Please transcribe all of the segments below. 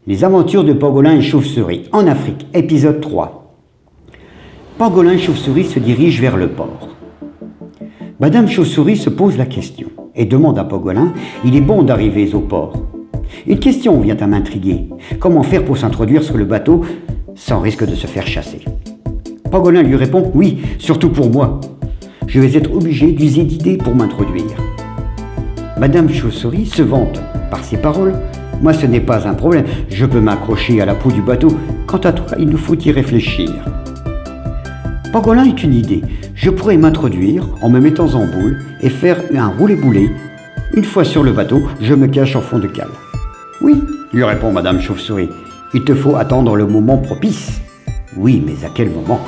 Les aventures de Pangolin et Chauve-souris en Afrique, épisode 3. Pangolin et Chauve-souris se dirigent vers le port. Madame Chauve-souris se pose la question et demande à Pangolin « Il est bon d'arriver au port. Une question vient à m'intriguer. Comment faire pour s'introduire sur le bateau sans risque de se faire chasser ?» Pangolin lui répond « Oui, surtout pour moi. Je vais être obligé d'user d'idées pour m'introduire. » Madame Chauve-souris se vante par ces paroles. « Moi, ce n'est pas un problème. Je peux m'accrocher à la proue du bateau. Quant à toi, il nous faut y réfléchir. » Pangolin eut une idée. « Je pourrais m'introduire en me mettant en boule et faire un roulé-boulé. Une fois sur le bateau, je me cache en fond de cale. »« Oui, » lui répond Madame Chauve-souris. « Il te faut attendre le moment propice. »« Oui, mais à quel moment ?»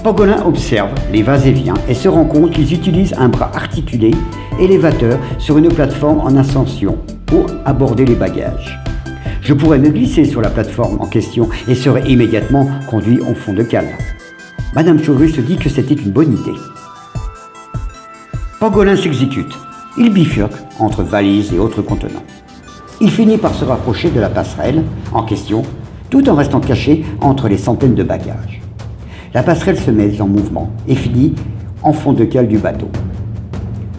Pangolin observe les va-et-vient et se rend compte qu'ils utilisent un bras articulé, élévateur, sur une plateforme en ascension pour aborder les bagages. Je pourrais me glisser sur la plateforme en question et serais immédiatement conduit au fond de cale. Madame Chauve-souris se dit que c'était une bonne idée. Pangolin s'exécute. Il bifurque entre valises et autres contenants. Il finit par se rapprocher de la passerelle en question, tout en restant caché entre les centaines de bagages. La passerelle se met en mouvement et finit en fond de cale du bateau.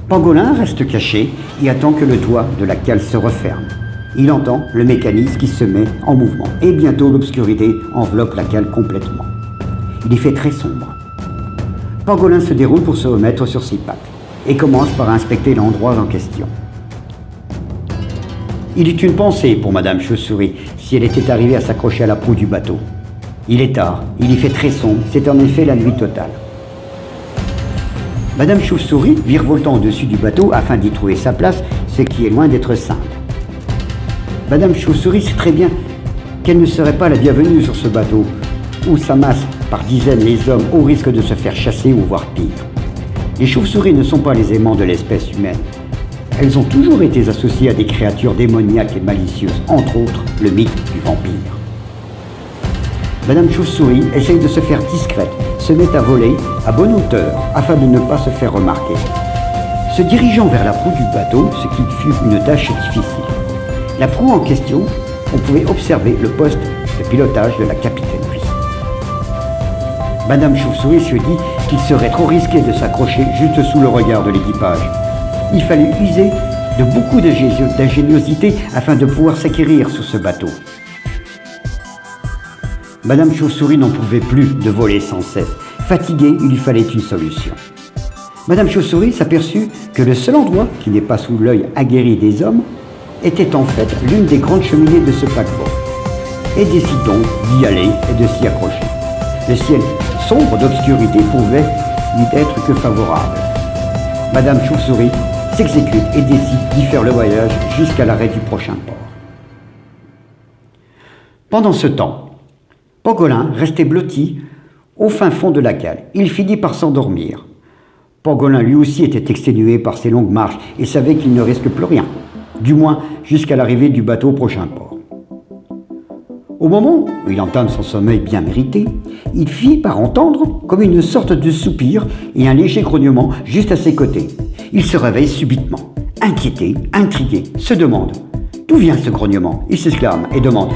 Pangolin reste caché et attend que le toit de la cale se referme. Il entend le mécanisme qui se met en mouvement et bientôt l'obscurité enveloppe la cale complètement. Il y fait très sombre. Pangolin se déroule pour se remettre sur ses pattes et commence par inspecter l'endroit en question. Il eut une pensée pour Madame Chauve-souris si elle était arrivée à s'accrocher à la proue du bateau. Il est tard, il y fait très sombre, c'est en effet la nuit totale. Madame Chauve-souris virevoltant au-dessus du bateau afin d'y trouver sa place, ce qui est loin d'être simple. Madame Chauve-souris sait très bien qu'elle ne serait pas la bienvenue sur ce bateau, où s'amassent par dizaines les hommes au risque de se faire chasser ou voire pire. Les chauves-souris ne sont pas les aimants de l'espèce humaine. Elles ont toujours été associées à des créatures démoniaques et malicieuses, entre autres le mythe du vampire. Madame Chauve-souris essaye de se faire discrète, se met à voler à bonne hauteur afin de ne pas se faire remarquer. Se dirigeant vers la proue du bateau, ce qui fut une tâche difficile. La proue en question, on pouvait observer le poste de pilotage de la capitainerie. Madame Chauve-souris se dit qu'il serait trop risqué de s'accrocher juste sous le regard de l'équipage. Il fallait user de beaucoup d'ingéniosité afin de pouvoir s'acquérir sur ce bateau. Madame Chauve-souris n'en pouvait plus de voler sans cesse. Fatiguée, il lui fallait une solution. Madame Chauve-souris s'aperçut que le seul endroit qui n'est pas sous l'œil aguerri des hommes était en fait l'une des grandes cheminées de ce paquebot. Et décide donc d'y aller et de s'y accrocher. Le ciel sombre d'obscurité pouvait lui être que favorable. Madame Chauve-souris s'exécute et décide d'y faire le voyage jusqu'à l'arrêt du prochain port. Pendant ce temps, Pangolin restait blotti au fin fond de la cale. Il finit par s'endormir. Pangolin lui aussi était exténué par ses longues marches et savait qu'il ne risque plus rien, du moins jusqu'à l'arrivée du bateau au prochain port. Au moment où il entame son sommeil bien mérité, il finit par entendre comme une sorte de soupir et un léger grognement juste à ses côtés. Il se réveille subitement, inquiété, intrigué, se demande d'où vient ce grognement. Il s'exclame et demande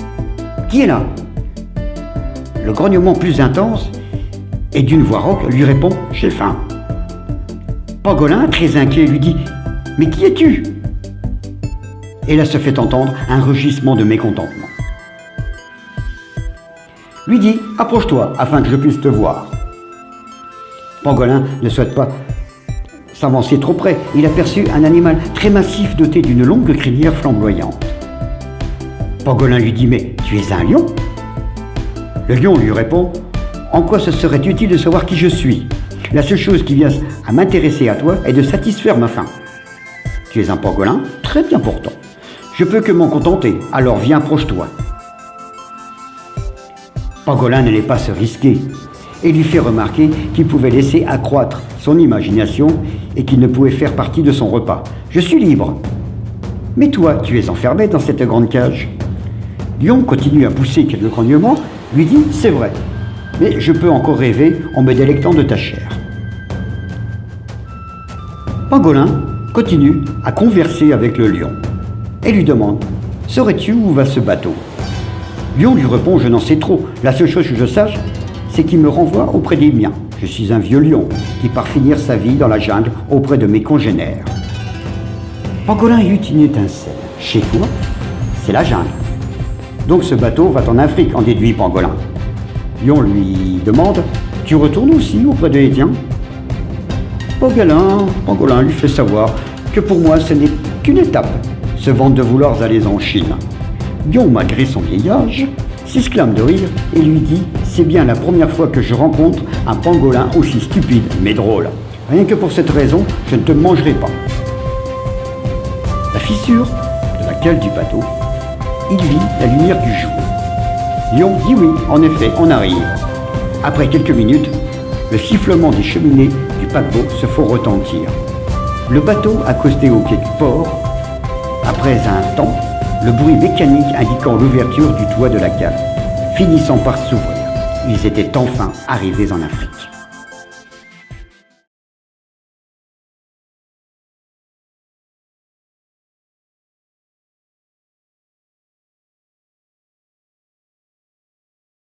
« Qui est là ?» Le grognement plus intense et d'une voix rauque lui répond « J'ai faim ». Pangolin, très inquiet, lui dit « Mais qui es-tu » Et là se fait entendre un rugissement de mécontentement. Lui dit « Approche-toi afin que je puisse te voir ». Pangolin ne souhaite pas s'avancer trop près. Il aperçut un animal très massif doté d'une longue crinière flamboyante. Pangolin lui dit « Mais tu es un lion ?» Le lion lui répond « En quoi ce serait utile de savoir qui je suis ? La seule chose qui vient à m'intéresser à toi est de satisfaire ma faim. Tu es un pangolin ? Très bien pourtant. Je peux que m'en contenter, alors viens, approche-toi. » Pangolin n'allait pas se risquer et lui fait remarquer qu'il pouvait laisser accroître son imagination et qu'il ne pouvait faire partie de son repas. « Je suis libre. »« Mais toi, tu es enfermé dans cette grande cage. » Lion continue à pousser quelques grognements, lui dit « C'est vrai, mais je peux encore rêver en me délectant de ta chair. » Pangolin continue à converser avec le lion. et lui demande « Saurais-tu où va ce bateau ?» Lion lui répond « Je n'en sais trop. La seule chose que je sache, c'est qu'il me renvoie auprès des miens. Je suis un vieux lion qui part finir sa vie dans la jungle auprès de mes congénères. » Pangolin eut une étincelle. « Chez toi, c'est la jungle. Donc ce bateau va en Afrique, en déduit Pangolin. » Lion lui demande « Tu retournes aussi auprès de les tiens ?» Pangolin lui fait savoir que pour moi ce n'est qu'une étape, se vante de vouloir aller en Chine. Lion, malgré son vieil âge, s'exclame de rire et lui dit « C'est bien la première fois que je rencontre un pangolin aussi stupide mais drôle. Rien que pour cette raison, je ne te mangerai pas. » La fissure de la cale du bateau, il vit la lumière du jour. Lion dit oui, en effet, on arrive. Après quelques minutes, le sifflement des cheminées du paquebot se fait retentir. Le bateau accosté au quai du port. Après un temps, le bruit mécanique indiquant l'ouverture du toit de la cale, finissant par s'ouvrir. Ils étaient enfin arrivés en Afrique.